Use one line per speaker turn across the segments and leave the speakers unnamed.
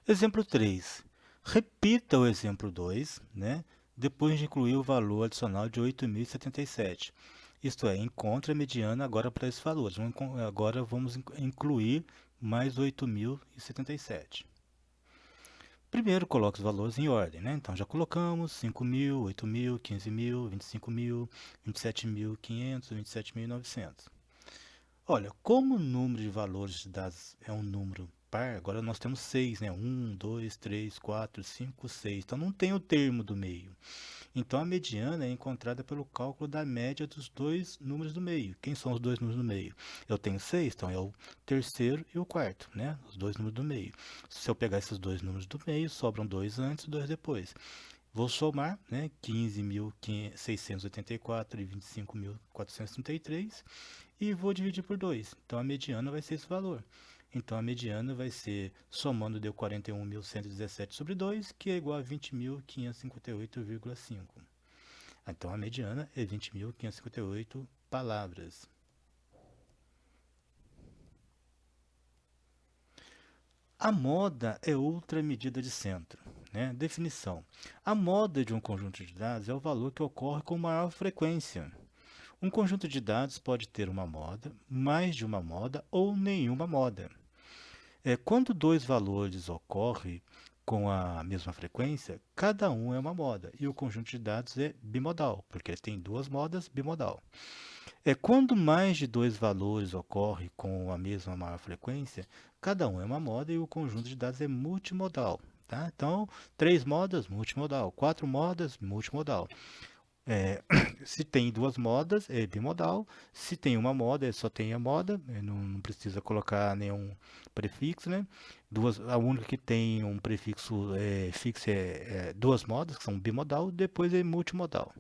Exemplo 3. Repita o exemplo 2, né? Depois de incluir o valor adicional de 8.077. Isto é, encontre a mediana agora para esses valores. Agora vamos incluir mais 8.077. Primeiro, coloque os valores em ordem, né? Então, já colocamos 5.000, 8.000, 15.000, 25.000, 27.500, 27.900. Olha, como o número de valores de dados é um número par, agora nós temos 6, né? 1, 2, 3, 4, 5, 6. Então não tem o termo do meio. Então a mediana é encontrada pelo cálculo da média dos dois números do meio. Quem são os dois números do meio? Eu tenho 6, então é o terceiro e o quarto, né? Os dois números do meio. Se eu pegar esses dois números do meio, sobram dois antes e dois depois. Vou somar, né, 15.684 e 25.433 e vou dividir por 2. Então a mediana vai ser esse valor. Então a mediana vai ser, somando, deu 41.117 sobre 2, que é igual a 20.558,5. Então a mediana é 20.558 palavras. A moda é outra medida de centro, né? Definição. A moda de um conjunto de dados é o valor que ocorre com maior frequência. Um conjunto de dados pode ter uma moda, mais de uma moda ou nenhuma moda. Quando dois valores ocorrem com a mesma frequência, cada um é uma moda e o conjunto de dados é bimodal, porque tem duas modas bimodal. Quando mais de dois valores ocorrem com a mesma maior frequência, cada um é uma moda e o conjunto de dados é multimodal. Tá? Então, três modas, multimodal. Quatro modas, multimodal. É, se tem duas modas, é bimodal. Se tem uma moda, só tem a moda. Não precisa colocar nenhum prefixo, né? A única que tem um prefixo fixo é duas modas, que são bimodal. Depois é multimodal.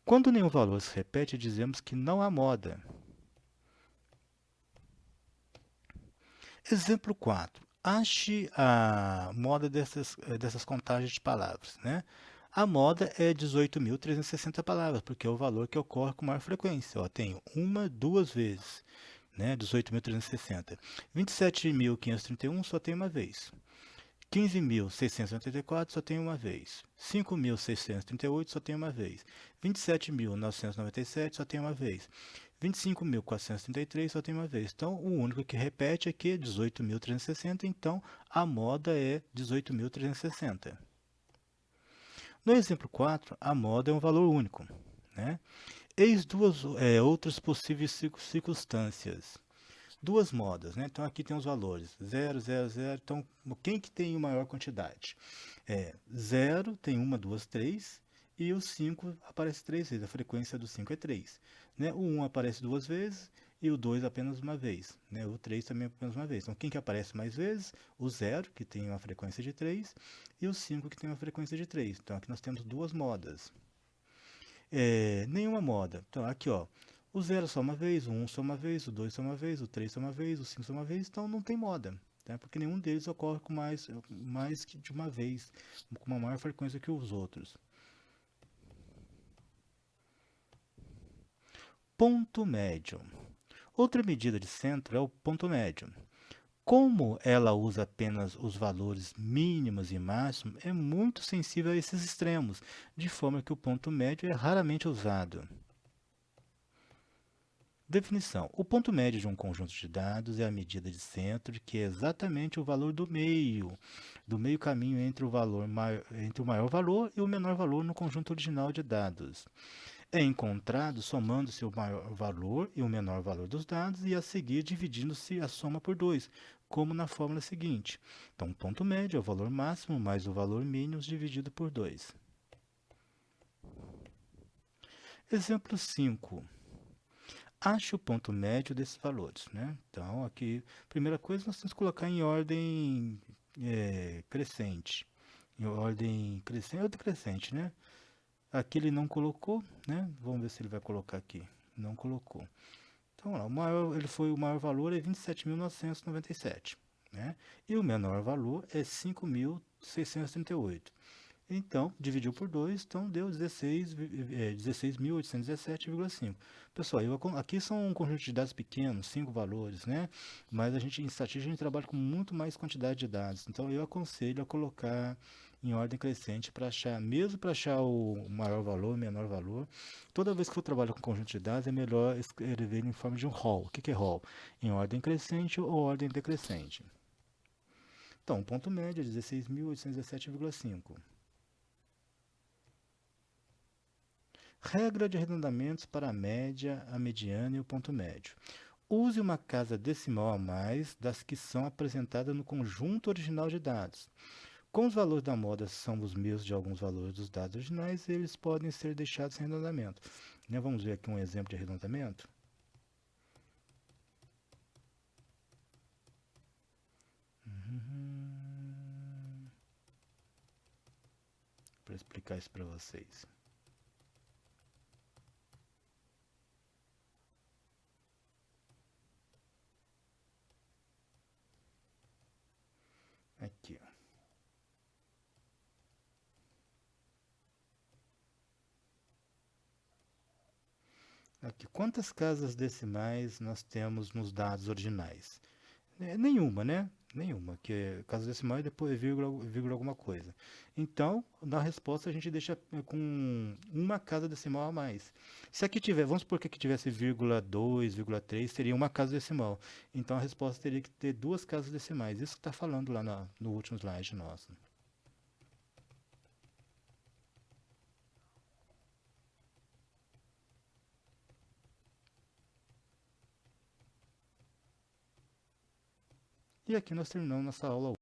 Quando nenhum valor se repete, dizemos que não há moda. Exemplo 4. Ache a moda dessas contagens de palavras, né? A moda é 18.360 palavras, porque é o valor que ocorre com maior frequência. Eu tenho uma, duas vezes, né? 18.360. 27.531 só tem uma vez. 15.684 só tem uma vez. 5.638 só tem uma vez. 27.997 só tem uma vez. 25.433 só tem uma vez. Então, o único que repete aqui é 18.360. Então, a moda é 18.360. No exemplo 4, a moda é um valor único, né? Eis duas outras possíveis circunstâncias. Duas modas, né? Então aqui tem os valores 0, 0, 0. Então, quem que tem a maior quantidade? 0 tem uma, duas, três. E o 5 aparece três vezes. A frequência do 5 é 3. Né? O 1 aparece duas vezes e o 2 apenas uma vez. Né? O 3 também apenas uma vez. Então, quem que aparece mais vezes? O 0, que tem uma frequência de 3, e o 5, que tem uma frequência de 3. Então, aqui nós temos duas modas. Nenhuma moda. Então, aqui, ó. O 0 só uma vez, o 1 só uma vez, o 2 só uma vez, o 3 só uma vez, o 5 só uma vez, então não tem moda. Tá? Porque nenhum deles ocorre com mais que de uma vez, com uma maior frequência que os outros. Ponto médio. Outra medida de centro é o ponto médio. Como ela usa apenas os valores mínimos e máximos, é muito sensível a esses extremos, de forma que o ponto médio é raramente usado. Definição. O ponto médio de um conjunto de dados é a medida de centro, que é exatamente o valor do meio caminho entre entre o maior valor e o menor valor no conjunto original de dados. É encontrado somando-se o maior valor e o menor valor dos dados e a seguir dividindo-se a soma por 2, como na fórmula seguinte. Então, o ponto médio é o valor máximo mais o valor mínimo dividido por 2. Exemplo 5. Ache o ponto médio desses valores, né? Então, aqui, primeira coisa, nós temos que colocar em ordem crescente. Em ordem crescente, né? Aqui ele não colocou, né? Vamos ver se ele vai colocar aqui. Não colocou. Então, lá, o maior valor é 27.997, né? E o menor valor é 5.638. Então, dividiu por 2, então deu 16.817,5. Pessoal, aqui são um conjunto de dados pequenos, 5 valores, né? Mas em estatística, a gente trabalha com muito mais quantidade de dados. Então, eu aconselho a colocar em ordem crescente para achar, mesmo para achar o maior valor, o menor valor. Toda vez que for trabalhar com conjunto de dados, é melhor escrever ele em forma de um rol. O que é rol? Em ordem crescente ou ordem decrescente. Então, o ponto médio é 16.817,5. Regra de arredondamentos para a média, a mediana e o ponto médio. Use uma casa decimal a mais das que são apresentadas no conjunto original de dados. Como os valores da moda são os mesmos de alguns valores dos dados originais, eles podem ser deixados sem arredondamento. Né, vamos ver aqui um exemplo de arredondamento. Para explicar isso para vocês. Aqui, ó. Aqui, quantas casas decimais nós temos nos dados originais? Nenhuma, né? Nenhuma, que é casa decimal e depois vírgula alguma coisa. Então, na resposta a gente deixa com uma casa decimal a mais. Se aqui tiver, vamos supor que aqui tivesse vírgula 2, vírgula 3, seria uma casa decimal. Então a resposta teria que ter duas casas decimais. Isso que está falando lá no último slide nosso. E aqui nós terminamos nossa aula